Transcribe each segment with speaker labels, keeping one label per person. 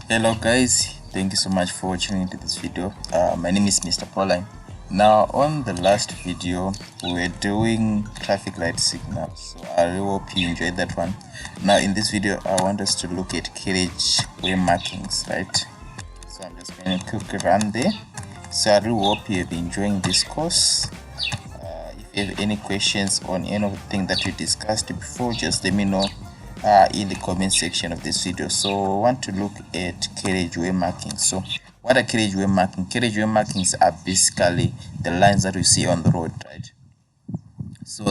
Speaker 1: Hello guys, thank you so much for tuning into this video. My name is Mr. Pauline. Now on the last video we were doing traffic light signals, so I really hope you enjoyed that one. Now in this video I want us to look at carriageway markings, right? So I'm just going to quickly run there. So I really hope you have been enjoying this course. If you have any questions on any of the things that we discussed before, just let me know in the comment section of this video. So I want to look at carriageway markings. So what are carriageway markings? Carriageway markings are basically the lines that you see on the road, right? So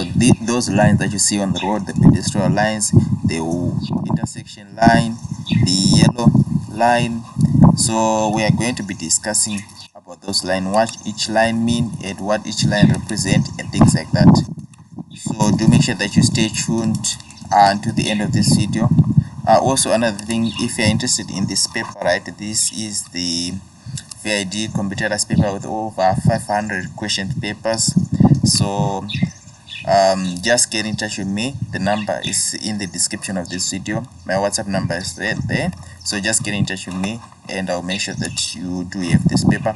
Speaker 1: those lines that you see on the road, the pedestrian lines, the intersection line, the yellow line. So we are going to be discussing about those lines, what each line mean and what each line represent and things like that. So do make sure that you stay tuned until the end of this video. Also another thing, if you're interested in this paper, right, this is the VID computerized paper with over 500 question papers. So just get in touch with me. The number is in the description of this video. My WhatsApp number is right there, so just get in touch with me and I'll make sure that you do have this paper.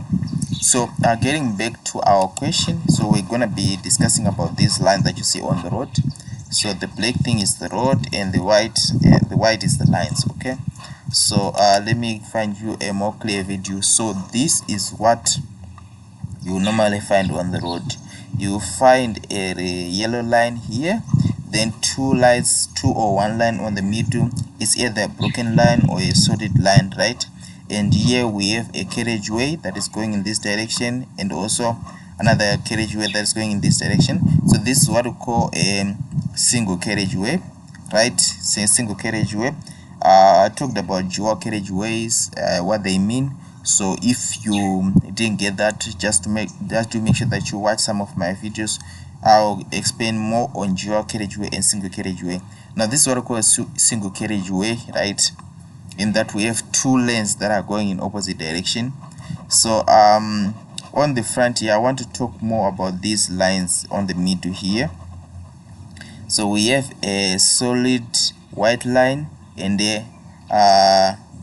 Speaker 1: So getting back to our question, so we're gonna be discussing about these lines that you see on the road. So the black thing is the road and the white is the lines. Okay, so let me find you a more clear video. So this is what you normally find on the road. You find a yellow line here, then two lines, two or one line on the middle. It's either a broken line or a solid line, right? And here we have a carriageway that is going in this direction, and also another carriageway that is going in this direction. So this is what we call a single carriageway, right? Single carriageway. I talked about dual carriageways, what they mean. So if you didn't get that, just to make sure that you watch some of my videos. I'll explain more on dual carriageway and single carriageway. Now this is what I call a single carriageway, right? In that we have two lanes that are going in opposite direction. So on the front here, I want to talk more about these lines on the middle here. So we have a solid white line and a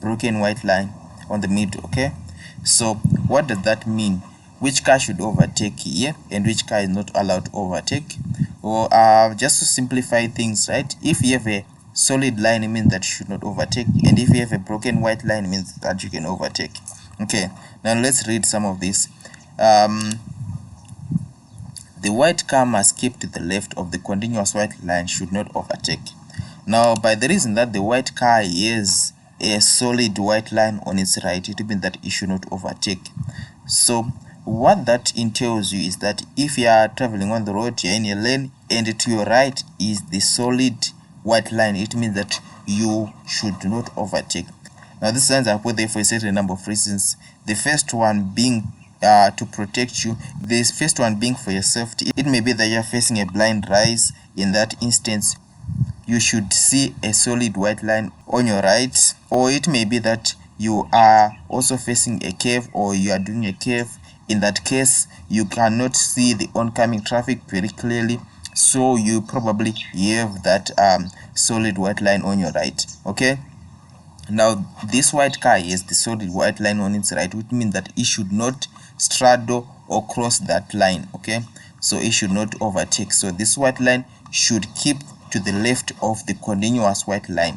Speaker 1: broken white line on the middle. Okay, so what does that mean? Which car should overtake here and which car is not allowed to overtake? Or just to simplify things, right, if you have a solid line, it means that you should not overtake, and if you have a broken white line, it means that you can overtake. Okay, now let's read some of this. The white car must keep to the left of the continuous white line, should not overtake. Now by the reason that the white car is a solid white line on its right, it means that it should not overtake. So what that entails you is that if you are traveling on the road, you're in a lane, and to your right is the solid white line, it means that you should not overtake. Now these signs are put there for a certain number of reasons. The first one being to protect you, the first one being for your safety. It may be that you're facing a blind rise. In that instance, you should see a solid white line on your right, or it may be that you are also facing a curve, or you are doing a curve. In that case, you cannot see the oncoming traffic very clearly, so you probably have that solid white line on your right. Okay, now this white car has the solid white line on its right, which means that it should not straddle or cross that line. Okay, so it should not overtake. So this white line should keep to the left of the continuous white line.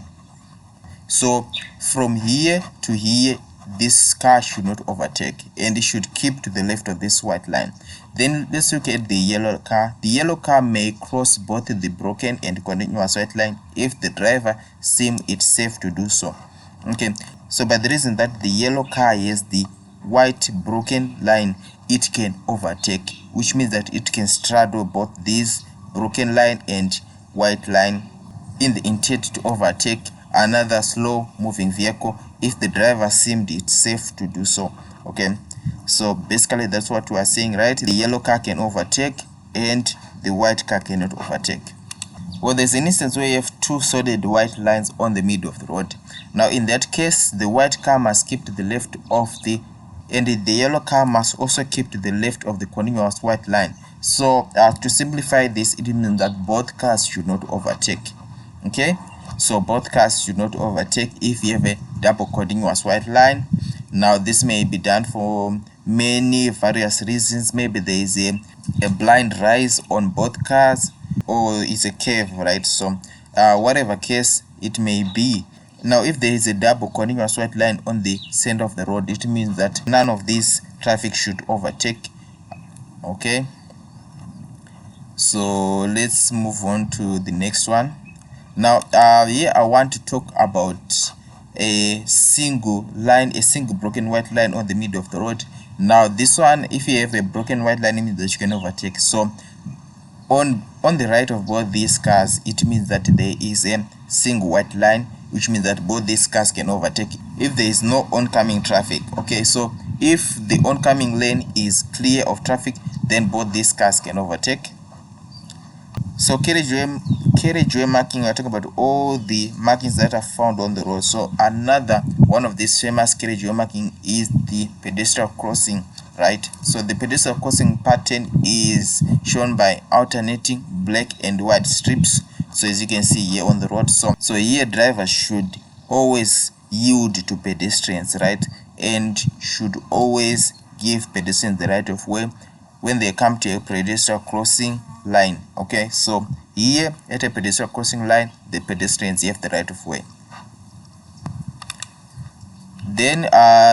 Speaker 1: So from here to here, this car should not overtake, and it should keep to the left of this white line. Then let's look at the yellow car. The yellow car may cross both the broken and continuous white line if the driver seems it's safe to do so. Okay, so by the reason that the yellow car has the white broken line, it can overtake, which means that it can straddle both this broken line and white line in the intent to overtake another slow moving vehicle if the driver seemed it's safe to do so. Okay, so basically that's what we are saying, right? The yellow car can overtake and the white car cannot overtake. Well, there's an instance where you have two solid white lines on the middle of the road. Now in that case, the white car must keep to the left of the, and the yellow car must also keep to the left of the continuous white line. So to simplify this, it means that both cars should not overtake. Okay, So both cars should not overtake if you have a double continuous white line. Now this may be done for many various reasons. Maybe there is a blind rise on both cars, or it's a curve, right? So whatever case it may be. Now if there is a double continuous white line on the center of the road, it means that none of this traffic should overtake. Okay, so let's move on to the next one. Now here I want to talk about a single broken white line on the middle of the road. Now this one, if you have a broken white line, it means that you can overtake. So on the right of both these cars, it means that there is a single white line, which means that both these cars can overtake if there is no oncoming traffic. Okay, so if the oncoming lane is clear of traffic, then both these cars can overtake. So carriageway marking, we're talking about all the markings that are found on the road. So another one of these famous carriageway marking is the pedestrian crossing, right? So the pedestrian crossing pattern is shown by alternating black and white strips. So as you can see here on the road, so here drivers should always yield to pedestrians, right? And should always give pedestrians the right of way when they come to a pedestrian crossing line. Okay, so here at a pedestrian crossing line, the pedestrians have the right of way. Then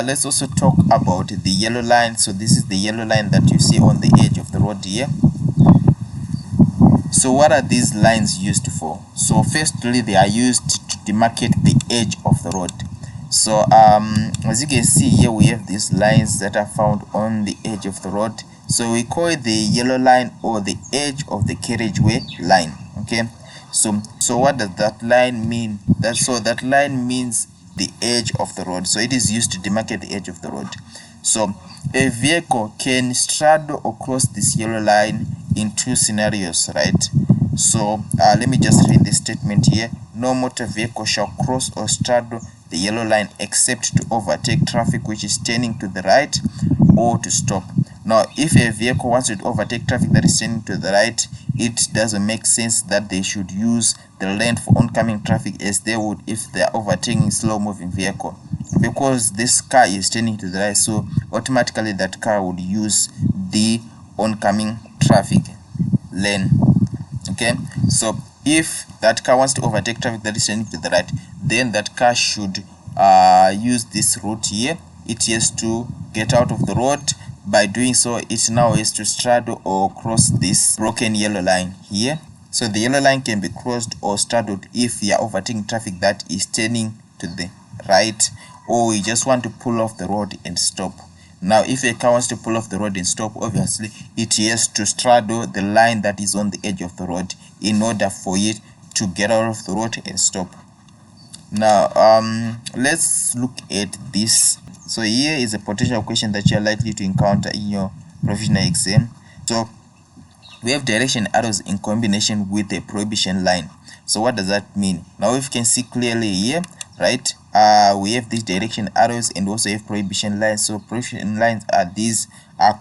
Speaker 1: let's also talk about the yellow line. So this is the yellow line that you see on the edge of the road here. So what are these lines used for? So firstly, they are used to demarcate the edge of the road. So as you can see here, we have these lines that are found on the edge of the road. So we call it the yellow line, or the edge of the carriageway line. Okay, so what does that line mean? That line means the edge of the road. So it is used to demarcate the edge of the road. So a vehicle can straddle or cross this yellow line in two scenarios, right? So let me just read this statement here. No motor vehicle shall cross or straddle the yellow line except to overtake traffic which is turning to the right, or to stop. Now if a vehicle wants to overtake traffic that is turning to the right, it doesn't make sense that they should use the lane for oncoming traffic as they would if they are overtaking a slow moving vehicle, because this car is turning to the right, so automatically that car would use the oncoming traffic lane. Okay, so if that car wants to overtake traffic that is turning to the right, then that car should use this route here. It has to get out of the road. By doing so, it now has to straddle or cross this broken yellow line here. So the yellow line can be crossed or straddled if you are overtaking traffic that is turning to the right, or you just want to pull off the road and stop. Now if a car wants to pull off the road and stop, obviously it has to straddle the line that is on the edge of the road in order for it to get out of the road and stop. Now let's look at this. So here is a potential question that you are likely to encounter in your provisional exam. So we have direction arrows in combination with a prohibition line. So what does that mean? Now if you can see clearly here, right, we have these direction arrows and also have prohibition lines. So prohibition lines are these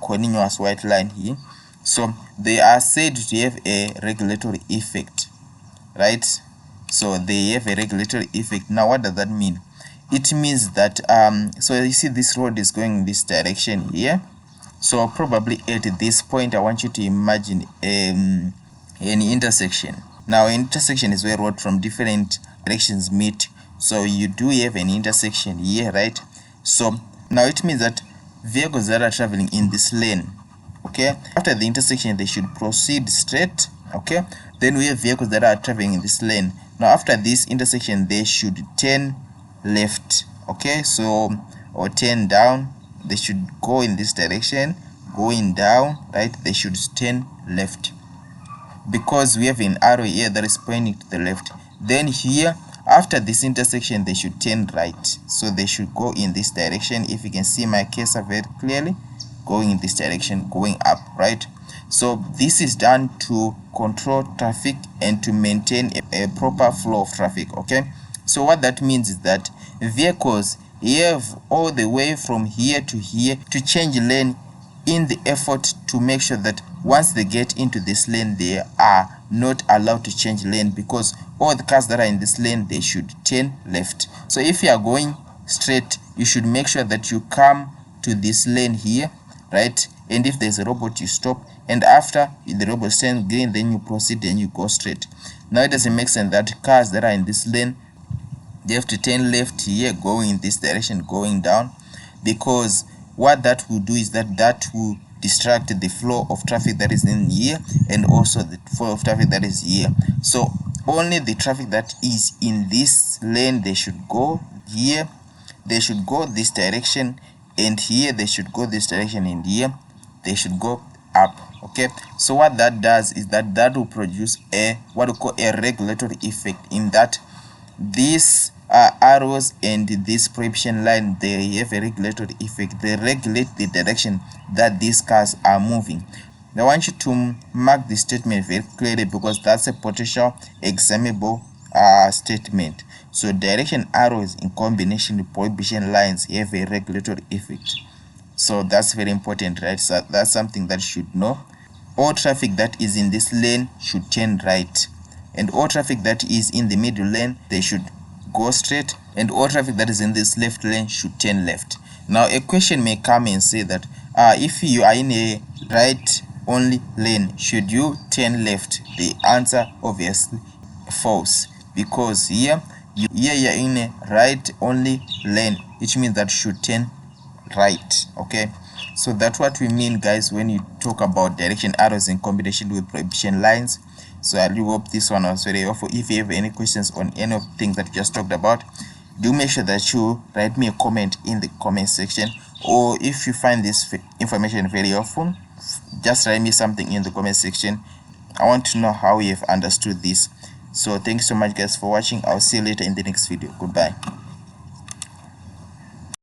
Speaker 1: continuous white line here. So they are said to have a regulatory effect, right? So they have a regulatory effect. Now what does that mean? It means that so you see this road is going in this direction here. So probably at this point I want you to imagine an intersection. Now an intersection is where road from different directions meet. So you do have an intersection here, right? So now it means that vehicles that are traveling in this lane, okay, after the intersection they should proceed straight. Okay, then we have vehicles that are traveling in this lane. Now after this intersection they should turn left. Okay, so or turn down. They should go in this direction, going down, right? They should turn left because we have an arrow here that is pointing to the left. Then here after this intersection they should turn right, so they should go in this direction. If you can see my cursor very clearly, going in this direction, going up, right? So this is done to control traffic and to maintain a proper flow of traffic. Okay, so what that means is that vehicles have all the way from here to here to change lane in the effort to make sure that once they get into this lane they are not allowed to change lane, because all the cars that are in this lane, they should turn left. So if you are going straight, you should make sure that you come to this lane here, right? And if there's a robot, you stop, and after the robot turns green, then you proceed and you go straight. Now it doesn't make sense that cars that are in this lane, they have to turn left here, going in this direction, going down, because what that will do is that will distract the flow of traffic that is in here, and also the flow of traffic that is here. So only the traffic that is in this lane, they should go here, they should go this direction, and here they should go this direction, and here they should go up. Okay, so what that does is that will produce a what we call a regulatory effect, in that these arrows and this prohibition line, they have a regulatory effect. They regulate the direction that these cars are moving. I want you to mark this statement very clearly, because that's a potential examinable statement. So direction arrows in combination with prohibition lines have a regulatory effect. So that's very important, right? So that's something that you should know. All traffic that is in this lane should turn right, and all traffic that is in the middle lane, they should go straight, and all traffic that is in this left lane should turn left. Now a question may come and say that if you are in a right only lane, should you turn left? The answer obviously false, because here you're in a right only lane, which means that you should turn right. Okay, so that's what we mean, guys, when you talk about direction arrows in combination with prohibition lines. So I do hope this one was very helpful. If you have any questions on any of the things that we just talked about, do make sure that you write me a comment in the comment section, or if you find this information very helpful, just write me something in the comment section. I want to know how you have understood this. So thank you so much, guys, for watching. I'll see you later in the next video. Goodbye.